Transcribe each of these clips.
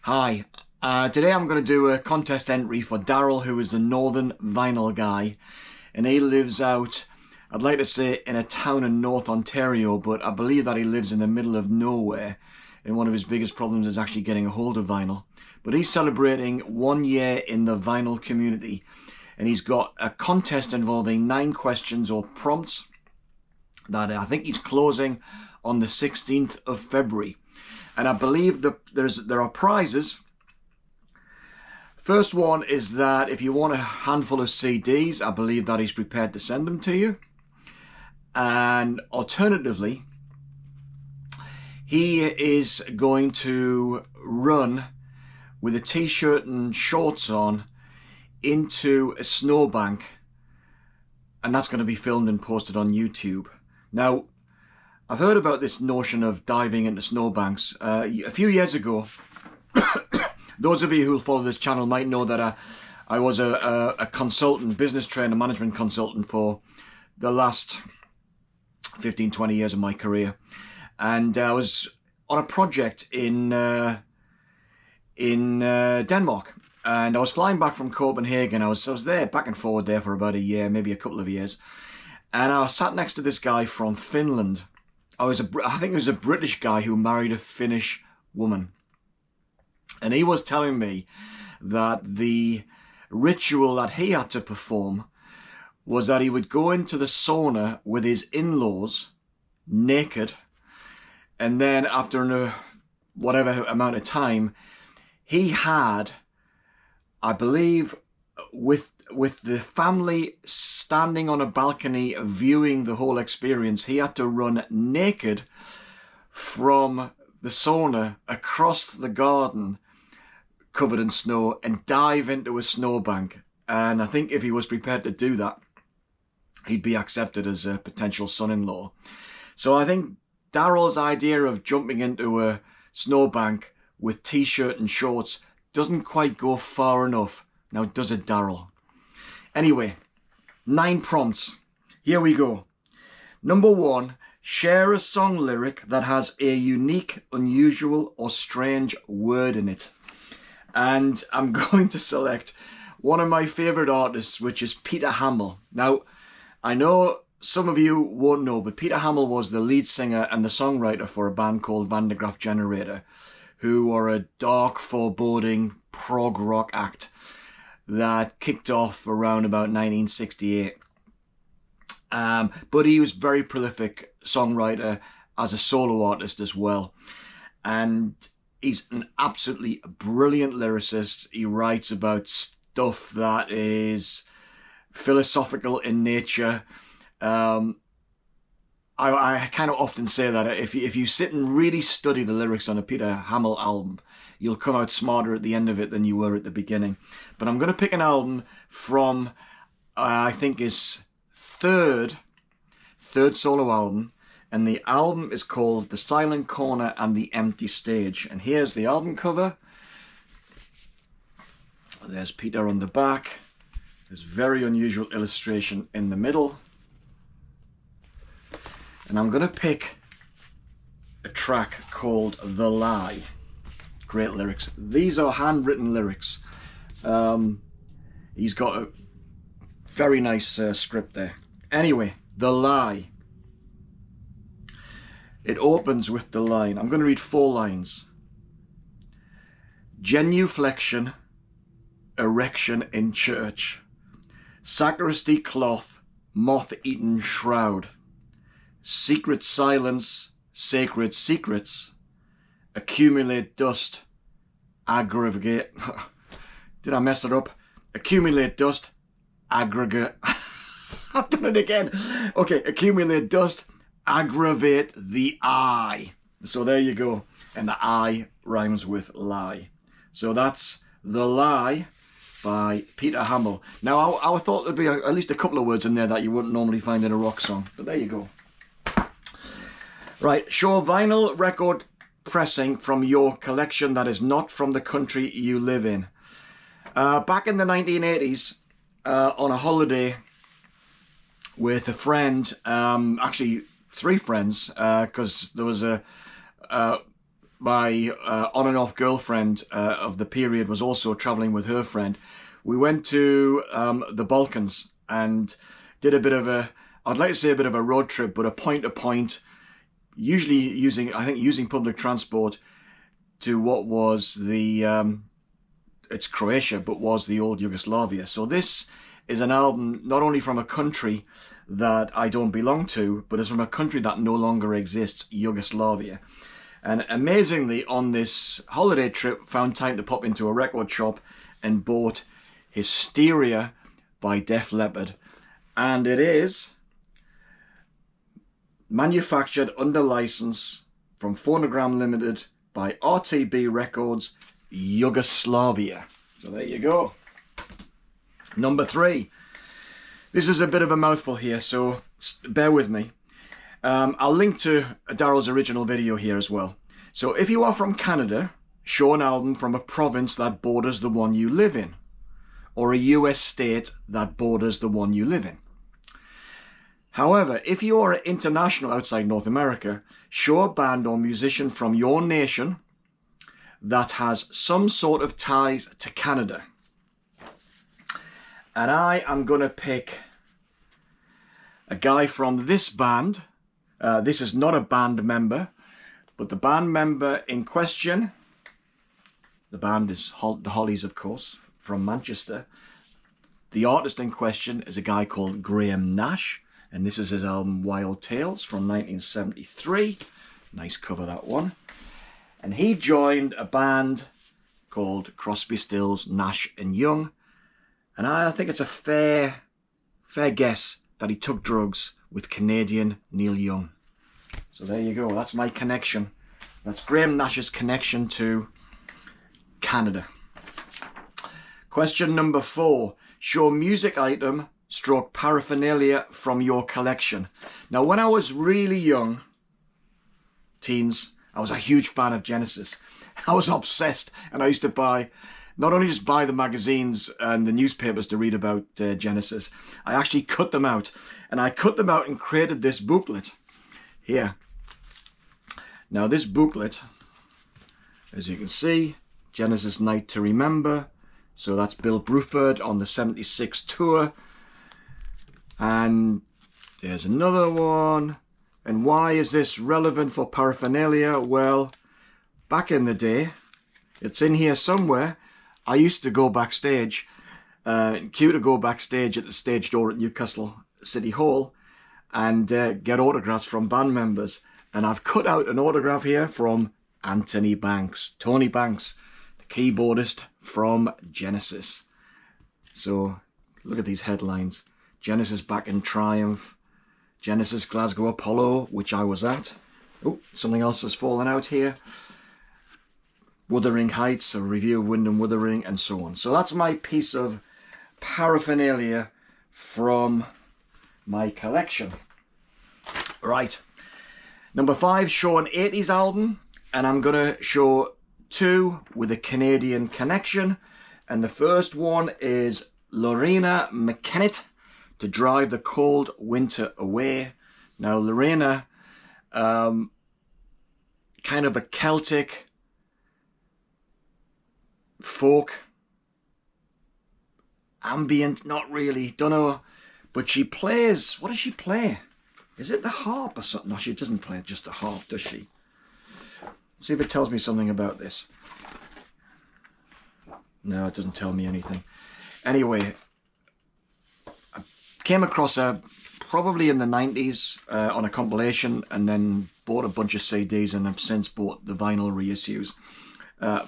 Hi, today I'm going to do a contest entry for Daryl, who is the Northern Vinyl guy, and he lives out, I'd like to say, in a town in North Ontario, but I believe that he lives in the middle of nowhere, and one of his biggest problems is actually getting a hold of vinyl. But he's celebrating 1 year in the vinyl community, and he's got a contest involving 9 questions or prompts that I think he's closing on the 16th of February. And I believe that there are prizes. First one is that if you want a handful of CDs, I believe that he's prepared to send them to you. And alternatively, he is going to run with a t-shirt and shorts on into a snowbank, and that's going to be filmed and posted on YouTube. Now, I've heard about this notion of diving into snowbanks. A few years ago, those of you who follow this channel might know that I was a consultant, business trainer, management consultant for the last 15, 20 years of my career. And I was on a project in Denmark. And I was flying back from Copenhagen. I was there, back and forward there for about a year, maybe a couple of years. And I sat next to this guy from Finland. I think it was a British guy who married a Finnish woman. And he was telling me that the ritual that he had to perform was that he would go into the sauna with his in-laws naked. And then after whatever amount of time, he had, I believe, with the family standing on a balcony viewing the whole experience, he had to run naked from the sauna across the garden covered in snow and dive into a snowbank. And I think if he was prepared to do that, he'd be accepted as a potential son-in-law. So I think Daryl's idea of jumping into a snowbank with t-shirt and shorts doesn't quite go far enough. Now, does it, Daryl? Anyway, 9 prompts. Here we go. Number 1, share a song lyric that has a unique, unusual, or strange word in it. And I'm going to select one of my favourite artists, which is Peter Hammill. Now, I know some of you won't know, but Peter Hammill was the lead singer and the songwriter for a band called Van de Graaff Generator, who are a dark, foreboding prog rock act that kicked off around about 1968. But he was a very prolific songwriter as a solo artist as well. And he's an absolutely brilliant lyricist. He writes about stuff that is philosophical in nature. I kind of often say that if you sit and really study the lyrics on a Peter Hammill album, you'll come out smarter at the end of it than you were at the beginning. But I'm going to pick an album from, I think, his third solo album. And the album is called The Silent Corner and the Empty Stage. And here's the album cover. There's Peter on the back. There's very unusual illustration in the middle. And I'm going to pick a track called The Lie. Great lyrics. These are handwritten lyrics. He's got a very nice script there. Anyway, The Lie. It opens with the line. I'm going to read 4 lines. Genuflection, erection in church. Sacristy cloth, moth-eaten shroud. Secret silence, sacred secrets. Accumulate dust, aggregate. Did I mess it up? Accumulate dust, aggregate. I've done it again. Okay, accumulate dust, aggravate the eye. So there you go. And the eye rhymes with lie. So that's The Lie by Peter Hammill. Now, I thought there'd be at least a couple of words in there that you wouldn't normally find in a rock song. But there you go. Right, show vinyl record pressing from your collection that is not from the country you live in. Back in the 1980s, on a holiday with a friend, actually 3 friends, because there was my on and off girlfriend of the period was also traveling with her friend. We went to the Balkans and did a bit of a, I'd like to say a bit of a road trip, but a point to point, usually using public transport to what was the, it's Croatia, but was the old Yugoslavia. So this is an album not only from a country that I don't belong to, but it's from a country that no longer exists, Yugoslavia. And amazingly, on this holiday trip, found time to pop into a record shop and bought Hysteria by Def Leppard. And it is manufactured under license from Phonogram Limited by RTB Records, Yugoslavia. So there you go. Number 3. This is a bit of a mouthful here, so bear with me. I'll link to Daryl's original video here as well. So if you are from Canada, show an album from a province that borders the one you live in, or a US state that borders the one you live in. However, if you are international outside North America, show a band or musician from your nation that has some sort of ties to Canada. And I am going to pick a guy from this band. This is not a band member, but the band member in question, the band is the Hollies, of course, from Manchester. The artist in question is a guy called Graham Nash, and this is his album Wild Tales from 1973. Nice cover, that one. And he joined a band called Crosby, Stills, Nash and Young. And I think it's a fair guess that he took drugs with Canadian Neil Young. So there you go. That's my connection. That's Graham Nash's connection to Canada. Question number 4. Show music item / paraphernalia from your collection. Now, when I was really young, teens, I was a huge fan of Genesis. I was obsessed, and I used to buy, not only just buy the magazines and the newspapers to read about Genesis, I actually cut them out. And I cut them out and created this booklet here. Now this booklet, as you can see, Genesis Night to Remember. So that's Bill Bruford on the 76 tour. And there's another one. And why is this relevant for paraphernalia? Well, back in the day, it's in here somewhere, I used to go backstage, queue to go backstage at the stage door at Newcastle City Hall and get autographs from band members. And I've cut out an autograph here from Anthony Banks, Tony Banks, the keyboardist from Genesis. So look at these headlines. Genesis back in triumph. Genesis Glasgow Apollo, which I was at. Oh, something else has fallen out here. Wuthering Heights, a review of Wyndham Wuthering, and so on. So that's my piece of paraphernalia from my collection. Right. Number 5, show an 80s album. And I'm going to show 2 with a Canadian connection. And the first one is Lorena McKennitt, To Drive the Cold Winter Away. Now, Lorena, kind of a Celtic folk, ambient, not really, don't know, but she plays, what does she play? Is it the harp or something? No, she doesn't play just the harp, does she? Let's see if it tells me something about this. No, it doesn't tell me anything. Anyway, I came across her probably in the 90s on a compilation, and then bought a bunch of CDs, and have since bought the vinyl reissues.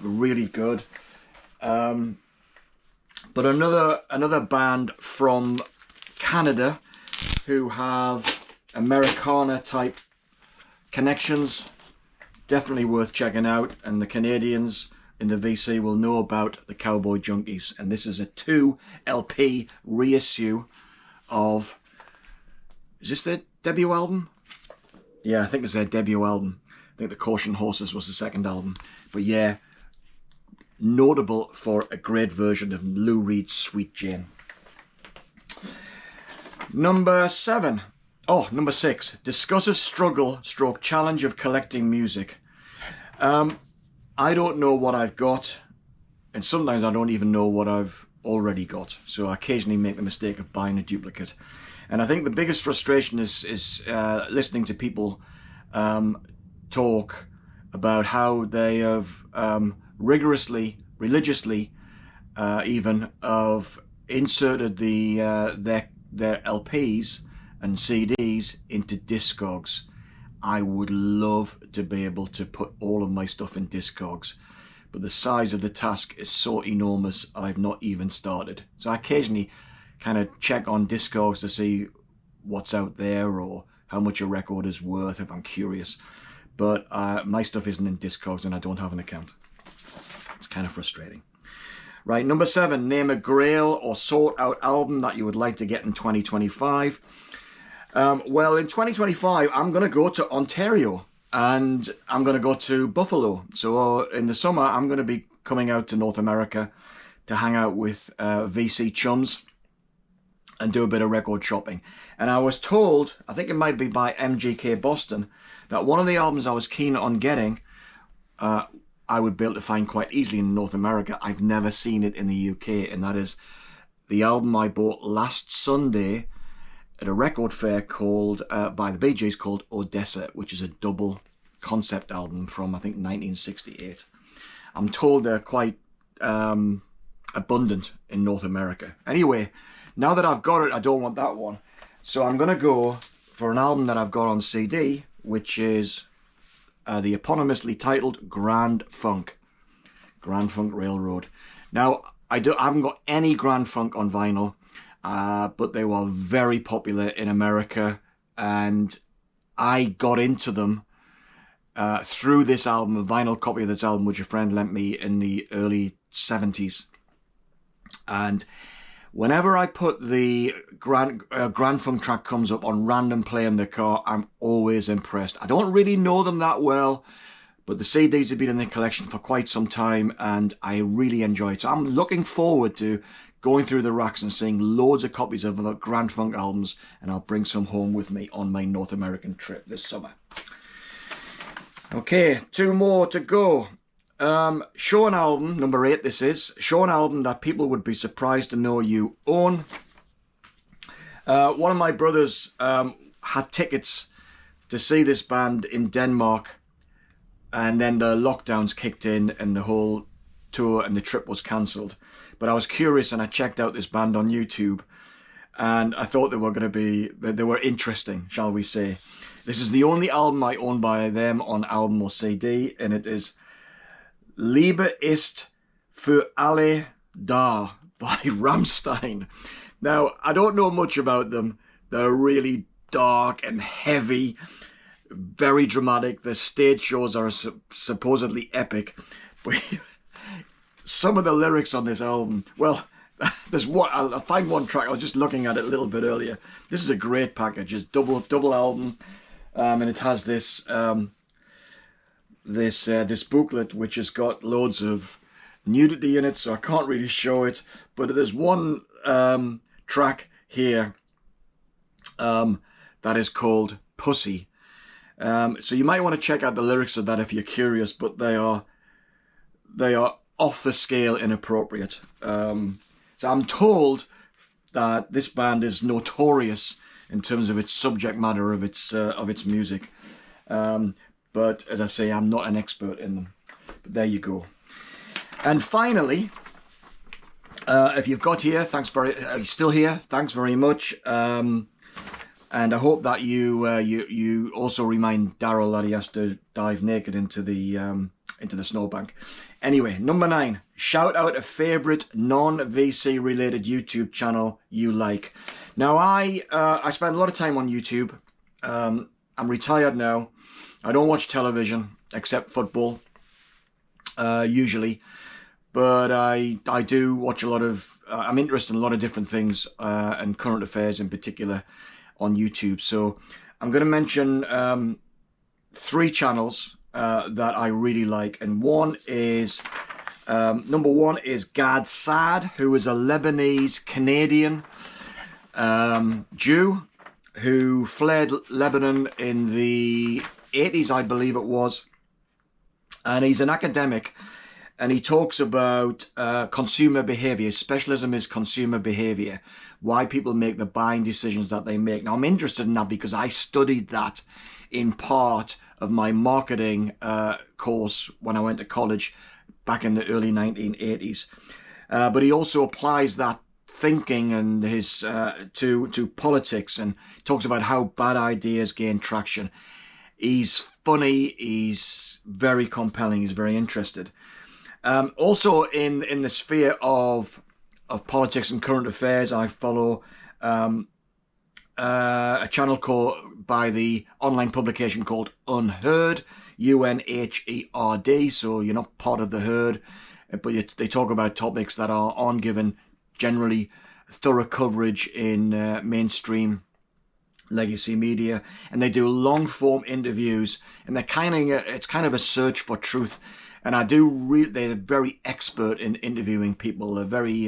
Really good. But another band from Canada who have Americana type connections, definitely worth checking out. And the Canadians in the VC will know about the Cowboy Junkies. And this is a 2 LP reissue of, is this their debut album? Yeah, I think it's their debut album. I think the Caution Horses was the second album. But yeah, notable for a great version of Lou Reed's Sweet Jane. Number 6. Discuss a struggle / challenge of collecting music. I don't know what I've got, and sometimes I don't even know what I've already got. So I occasionally make the mistake of buying a duplicate. And I think the biggest frustration is listening to people talk about how they have rigorously, religiously, even have inserted their LPs and CDs into Discogs. I would love to be able to put all of my stuff in Discogs, but the size of the task is so enormous I've not even started. So I occasionally kind of check on Discogs to see what's out there or how much a record is worth if I'm curious. But my stuff isn't in Discogs and I don't have an account. It's kind of frustrating. Right, number 7, name a Grail or sought out album that you would like to get in 2025. Well, in 2025, I'm going to go to Ontario and I'm going to go to Buffalo. So in the summer, I'm going to be coming out to North America to hang out with VC chums and do a bit of record shopping. And I was told, I think it might be by MGK Boston, that one of the albums I was keen on getting, I would be able to find quite easily in North America. I've never seen it in the UK, and that is the album I bought last Sunday at a record fair called by the Bee Gees called Odessa, which is a double concept album from I think 1968. I'm told they're quite abundant in North America. Anyway, now that I've got it, I don't want that one. So I'm going to go for an album that I've got on CD, which is the eponymously titled Grand Funk Railroad. Now, I haven't got any Grand Funk on vinyl, but they were very popular in America, and I got into them through this album, a vinyl copy of this album, which a friend lent me in the early 70s. And whenever I put the Grand Funk track comes up on random play in the car, I'm always impressed. I don't really know them that well, but the CDs have been in the collection for quite some time and I really enjoy it. So I'm looking forward to going through the racks and seeing loads of copies of the Grand Funk albums, and I'll bring some home with me on my North American trip this summer. Okay, 2 more to go. Show an album, number 8 this is. Show an album that people would be surprised to know you own. One of my brothers had tickets to see this band in Denmark, and then the lockdowns kicked in and the whole tour and the trip was cancelled. But I was curious and I checked out this band on YouTube, and I thought they were interesting, shall we say. This is the only album I own by them on album or CD, and it is Liebe ist für alle da by Rammstein. Now, I don't know much about them. They're really dark and heavy, very dramatic. The stage shows are supposedly epic, but some of the lyrics on this album, well, there's one. I'll find one track. I was just looking at it a little bit earlier. This is a great package. It's double album, and it has this this booklet which has got loads of nudity in it, so I can't really show it. But there's one track here that is called Pussy. So you might want to check out the lyrics of that if you're curious, but they are off the scale inappropriate. So I'm told that this band is notorious in terms of its subject matter of its music. But as I say, I'm not an expert in them. But there you go. And finally, if you've got here, you're still here, thanks very much. And I hope that you also remind Daryl that he has to dive naked into the snowbank. Anyway, number 9, shout out a favourite non-VC related YouTube channel you like. Now I spend a lot of time on YouTube. I'm retired now. I don't watch television except football, usually. But I do watch a lot of, I'm interested in a lot of different things and current affairs in particular on YouTube. So I'm going to mention 3 channels that I really like. And one is, number 1 is Gad Saad, who is a Lebanese Canadian Jew who fled Lebanon in the 80s, I believe it was. And he's an academic, and he talks about consumer behavior. His specialism is consumer behavior, why people make the buying decisions that they make. Now, I'm interested in that because I studied that in part of my marketing course when I went to college back in the early 1980s. But he also applies that thinking and his to politics, and talks about how bad ideas gain traction. He's funny, he's very compelling, he's very interested. Also in the sphere of politics and current affairs, I follow a channel called by the online publication called Unheard, UNHERD. So you're not part of the herd, but they talk about topics that aren't given generally thorough coverage in mainstream legacy media, and they do long form interviews, and it's kind of a search for truth. And they're very expert in interviewing people. They're very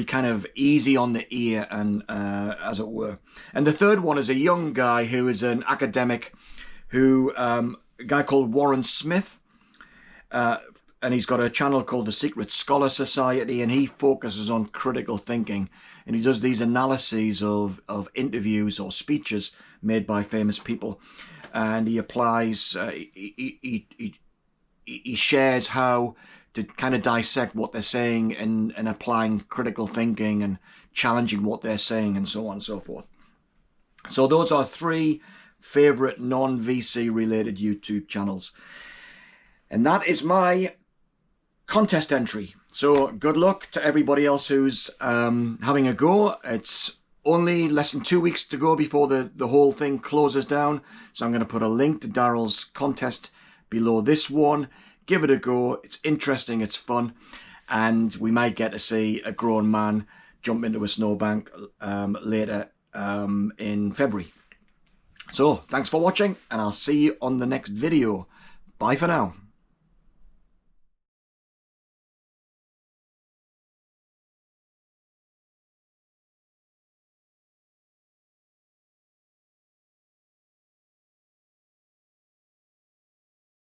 kind of easy on the ear, and as it were. And the third one is a young guy who is an academic, a guy called Warren Smith, and he's got a channel called the Secret Scholar Society, and he focuses on critical thinking, and he does these analyses of interviews or speeches made by famous people, and he applies, he shares how to kind of dissect what they're saying, and applying critical thinking and challenging what they're saying, and so on and so forth. So those are 3 favorite non-VC related YouTube channels. And that is my contest entry. So good luck to everybody else who's having a go. It's only less than 2 weeks to go before the whole thing closes down. So I'm going to put a link to Daryl's contest below this one. Give it a go. It's interesting, it's fun, and we might get to see a grown man jump into a snowbank later in February. So thanks for watching, and I'll see you on the next video. Bye for now.